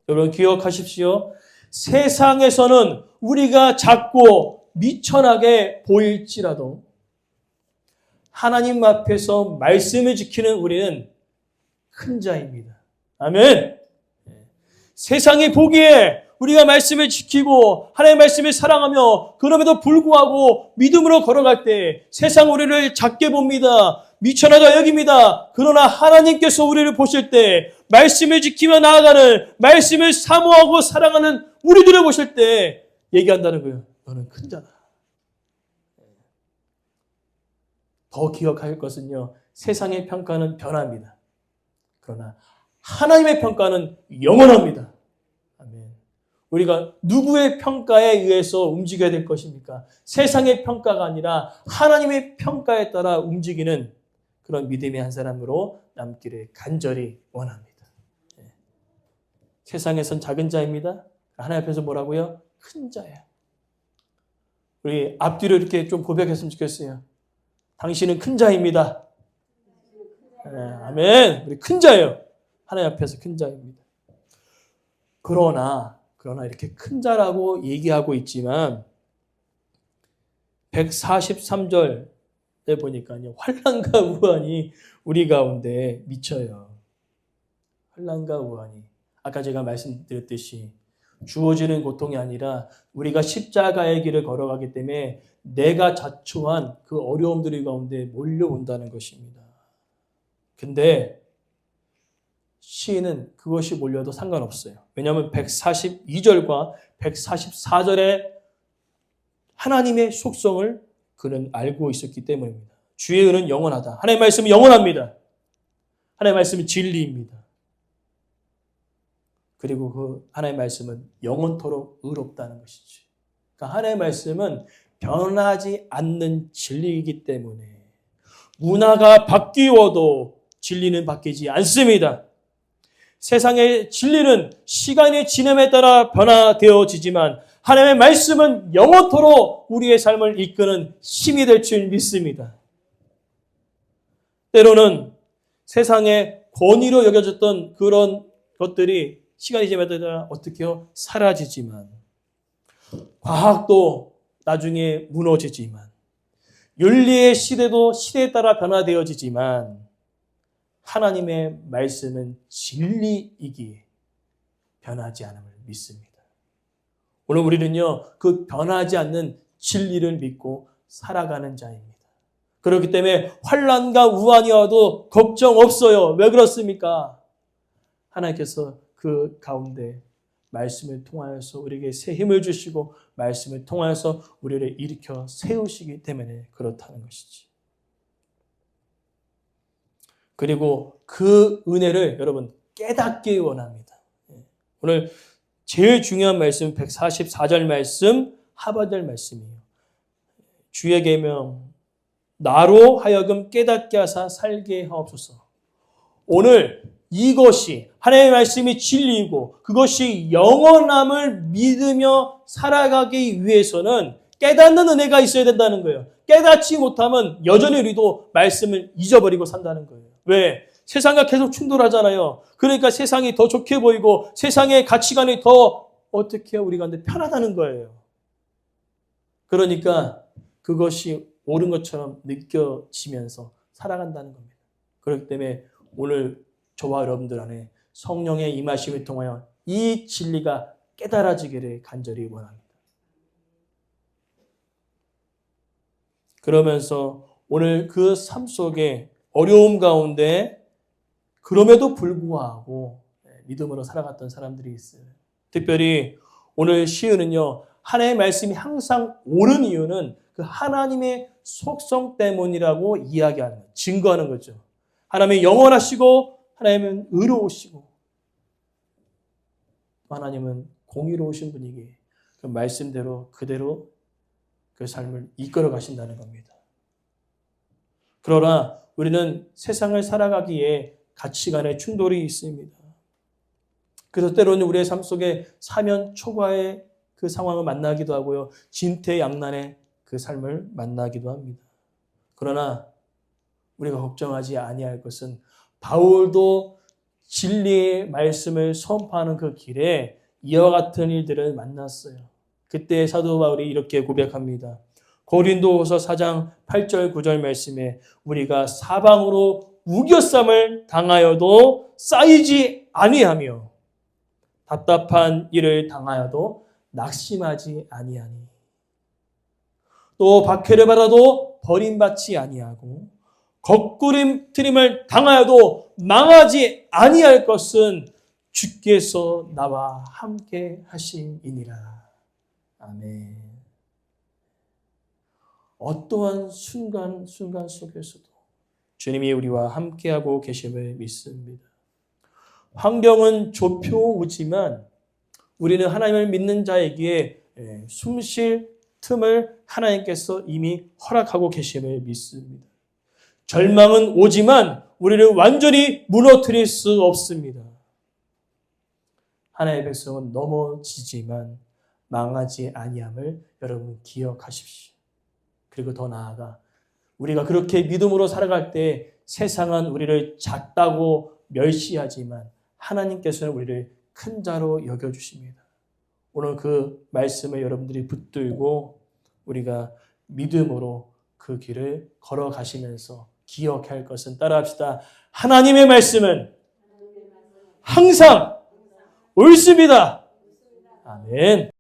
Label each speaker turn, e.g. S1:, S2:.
S1: 여러분 기억하십시오. 세상에서는 우리가 작고 미천하게 보일지라도 하나님 앞에서 말씀을 지키는 우리는 큰 자입니다. 아멘. 세상이 보기에 우리가 말씀을 지키고 하나님의 말씀을 사랑하며 그럼에도 불구하고 믿음으로 걸어갈 때 세상 우리를 작게 봅니다. 미천하다 여깁니다. 그러나 하나님께서 우리를 보실 때 말씀을 지키며 나아가는, 말씀을 사모하고 사랑하는 우리들을 보실 때 얘기한다는 거예요. 너는 큰 자다. 더 기억할 것은요, 세상의 평가는 변합니다. 그러나 하나님의 평가는 영원합니다. 아멘. 우리가 누구의 평가에 의해서 움직여야 될 것입니까? 세상의 평가가 아니라 하나님의 평가에 따라 움직이는 그런 믿음의 한 사람으로 남기를 간절히 원합니다. 세상에선 작은 자입니다. 하나님 앞에서 뭐라고요? 큰 자예요. 우리 앞뒤로 이렇게 좀 고백했으면 좋겠어요. 당신은 큰 자입니다. 네, 아멘. 우리 큰 자예요. 하나님 앞에서 큰 자입니다. 그러나 이렇게 큰 자라고 얘기하고 있지만 143절에 보니까요. 환난과 우환이 우리 가운데 미쳐요. 환난과 우환이. 아까 제가 말씀드렸듯이 주어지는 고통이 아니라 우리가 십자가의 길을 걸어가기 때문에 내가 자초한 그 어려움들이 가운데 몰려온다는 것입니다. 근데 시인은 그것이 몰려도 상관없어요. 왜냐하면 142절과 144절에 하나님의 속성을 그는 알고 있었기 때문입니다. 주의 은은 영원하다. 하나님의 말씀은 영원합니다. 하나님의 말씀은 진리입니다. 그리고 그 하나님의 말씀은 영원토록 의롭다는 것이죠. 그러니까 하나님의 말씀은 변하지 않는 진리이기 때문에 문화가 바뀌어도 진리는 바뀌지 않습니다. 세상의 진리는 시간의 지남에 따라 변화되어지지만 하나님의 말씀은 영원토록 우리의 삶을 이끄는 힘이 될 줄 믿습니다. 때로는 세상의 권위로 여겨졌던 그런 것들이 시간이 지남에 따라 어떻게 해요? 사라지지만 과학도 나중에 무너지지만 윤리의 시대도 시대에 따라 변화되어지지만 하나님의 말씀은 진리이기에 변하지 않음을 믿습니다. 오늘 우리는요, 그 변하지 않는 진리를 믿고 살아가는 자입니다. 그렇기 때문에 환난과 우환이 와도 걱정 없어요. 왜 그렇습니까? 하나님께서 그 가운데 말씀을 통하여서 우리에게 새 힘을 주시고 말씀을 통하여서 우리를 일으켜 세우시기 때문에 그렇다는 것이지. 그리고 그 은혜를 여러분 깨닫기 원합니다. 오늘 제일 중요한 말씀 144절 말씀 하반절 말씀이에요. 주의 계명 나로 하여금 깨닫게 하사 살게 하옵소서. 오늘 이것이 하나님의 말씀이 진리이고 그것이 영원함을 믿으며 살아가기 위해서는 깨닫는 은혜가 있어야 된다는 거예요. 깨닫지 못하면 여전히 우리도 말씀을 잊어버리고 산다는 거예요. 왜? 세상과 계속 충돌하잖아요. 그러니까 세상이 더 좋게 보이고 세상의 가치관이 더 어떻게 우리 가운데 편하다는 거예요. 그러니까 그것이 옳은 것처럼 느껴지면서 살아간다는 겁니다. 그렇기 때문에 오늘 저와 여러분들 안에 성령의 임하심을 통하여 이 진리가 깨달아지기를 간절히 원합니다. 그러면서 오늘 그 삶 속에 어려움 가운데 그럼에도 불구하고 믿음으로 살아갔던 사람들이 있어요. 특별히 오늘 시은은요, 하나님의 말씀이 항상 옳은 이유는 그 하나님의 속성 때문이라고 이야기하는 거예요. 증거하는 거죠. 하나님은 영원하시고 하나님은 의로우시고 하나님은 공의로우신 분이기에 그 말씀대로 그대로 그 삶을 이끌어 가신다는 겁니다. 그러나 우리는 세상을 살아가기에 가치관의 충돌이 있습니다. 그래서 때로는 우리의 삶 속에 사면 초과의 그 상황을 만나기도 하고요. 진퇴양난의 그 삶을 만나기도 합니다. 그러나 우리가 걱정하지 아니할 것은 바울도 진리의 말씀을 선포하는 그 길에 이와 같은 일들을 만났어요. 그때 사도 바울이 이렇게 고백합니다. 고린도후서 4장 8절 9절 말씀에 우리가 사방으로 우겨쌈을 당하여도 쌓이지 아니하며 답답한 일을 당하여도 낙심하지 아니하니 또 박해를 받아도 버림받지 아니하고 거꾸림트림을 당하여도 망하지 아니할 것은 주께서 나와 함께 하심이니라. 아멘. 어떠한 순간 속에서도 주님이 우리와 함께하고 계심을 믿습니다. 환경은 좁혀오지만 우리는 하나님을 믿는 자에게 숨쉴 틈을 하나님께서 이미 허락하고 계심을 믿습니다. 절망은 오지만 우리를 완전히 무너뜨릴 수 없습니다. 하나님의 백성은 넘어지지만 망하지 아니함을 여러분 기억하십시오. 그리고 더 나아가 우리가 그렇게 믿음으로 살아갈 때 세상은 우리를 작다고 멸시하지만 하나님께서는 우리를 큰 자로 여겨주십니다. 오늘 그 말씀을 여러분들이 붙들고 우리가 믿음으로 그 길을 걸어가시면서 기억할 것은 따라합시다. 하나님의 말씀은 항상 옳습니다. 아멘.